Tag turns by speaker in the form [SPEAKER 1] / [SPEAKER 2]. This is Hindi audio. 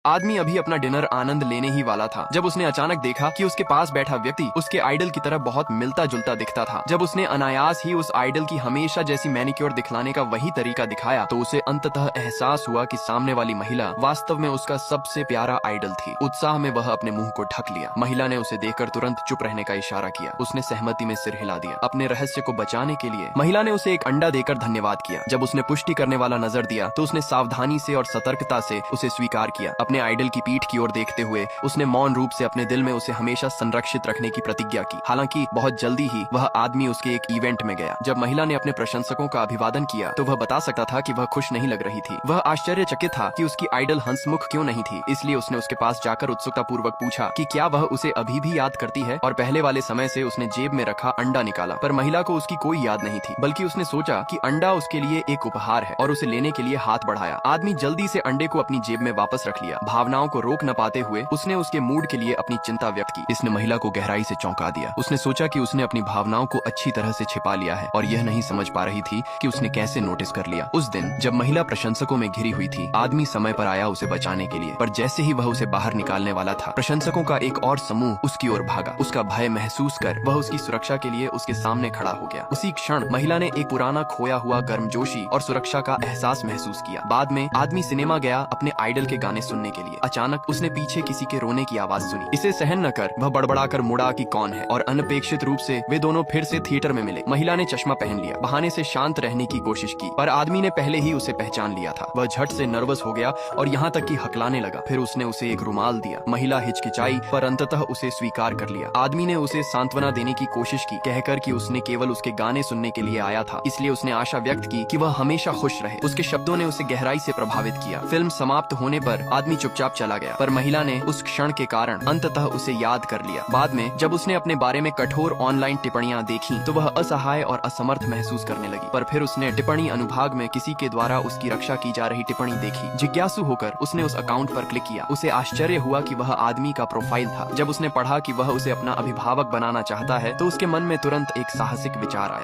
[SPEAKER 1] आदमी अभी अपना डिनर आनंद लेने ही वाला था जब उसने अचानक देखा कि उसके पास बैठा व्यक्ति उसके आइडल की तरह बहुत मिलता जुलता दिखता था। जब उसने अनायास ही उस आइडल की हमेशा जैसी मैनिक्योर दिखलाने का वही तरीका दिखाया तो उसे अंततः एहसास हुआ कि सामने वाली महिला वास्तव में उसका सबसे प्यारा आइडल थी। उत्साह में वह अपने मुंह को ढक लिया। महिला ने उसे देखकर तुरंत चुप रहने का इशारा किया। उसने सहमति में सिर हिला दिया। अपने रहस्य को बचाने के लिए महिला ने उसे एक अंडा देकर धन्यवाद किया। जब उसने पुष्टि करने वाला नजर दिया तो उसने सावधानी से और सतर्कता से उसे स्वीकार किया। अपने आइडल की पीठ की ओर देखते हुए उसने मौन रूप से अपने दिल में उसे हमेशा संरक्षित रखने की प्रतिज्ञा की। हालांकि बहुत जल्दी ही वह आदमी उसके एक इवेंट में गया। जब महिला ने अपने प्रशंसकों का अभिवादन किया तो वह बता सकता था कि वह खुश नहीं लग रही थी। वह आश्चर्यचकित था कि उसकी आइडल हंसमुख क्यों नहीं थी। इसलिए उसने उसके पास जाकर उत्सुकता पूर्वक पूछा कि क्या वह उसे अभी भी याद करती है, और पहले वाले समय से उसने जेब में रखा अंडा निकाला। पर महिला को उसकी कोई याद नहीं थी, बल्कि उसने सोचा कि अंडा उसके लिए एक उपहार है और उसे लेने के लिए हाथ बढ़ाया। आदमी जल्दी से अंडे को अपनी जेब में वापस रख लिया। भावनाओं को रोक न पाते हुए उसने उसके मूड के लिए अपनी चिंता व्यक्त की। इसने महिला को गहराई से चौंका दिया। उसने सोचा कि उसने अपनी भावनाओं को अच्छी तरह से छिपा लिया है और यह नहीं समझ पा रही थी कि उसने कैसे नोटिस कर लिया। उस दिन जब महिला प्रशंसकों में घिरी हुई थी, आदमी समय पर आया उसे बचाने के लिए। पर जैसे ही वह उसे बाहर निकालने वाला था, प्रशंसकों का एक और समूह उसकी ओर भागा। उसका भय महसूस कर वह उसकी सुरक्षा के लिए उसके सामने खड़ा हो गया। उसी क्षण महिला ने एक पुराना खोया हुआ गर्मजोशी और सुरक्षा का एहसास महसूस किया। बाद में आदमी सिनेमा गया अपने आइडल के गाने सुनने के लिए। अचानक उसने पीछे किसी के रोने की आवाज सुनी। इसे सहन न कर वह बड़बड़ाकर मुड़ा कि कौन है, और अनपेक्षित रूप से वे दोनों फिर से थिएटर में मिले। महिला ने चश्मा पहन लिया, बहाने से शांत रहने की कोशिश की, पर आदमी ने पहले ही उसे पहचान लिया था। वह झट से नर्वस हो गया और यहाँ तक कि हकलाने लगा। फिर उसने उसे एक रुमाल दिया। महिला हिचकिचाई पर अंततः उसे स्वीकार कर लिया। आदमी ने उसे सांत्वना देने की कोशिश की, कहकर कि उसने केवल उसके गाने सुनने के लिए आया था, इसलिए उसने आशा व्यक्त की कि वह हमेशा खुश रहे। उसके शब्दों ने उसे गहराई से प्रभावित किया। फिल्म समाप्त होने पर आदमी चुपचाप चला गया, पर महिला ने उस क्षण के कारण अंततः उसे याद कर लिया। बाद में जब उसने अपने बारे में कठोर ऑनलाइन टिप्पणियां देखी तो वह असहाय और असमर्थ महसूस करने लगी। पर फिर उसने टिप्पणी अनुभाग में किसी के द्वारा उसकी रक्षा की जा रही टिप्पणी देखी। जिज्ञासु होकर उसने उस अकाउंट पर क्लिक किया। उसे आश्चर्य हुआ कि वह आदमी का प्रोफाइल था। जब उसने पढ़ा कि वह उसे अपना अभिभावक बनाना चाहता है तो उसके मन में तुरंत एक साहसिक विचार आया।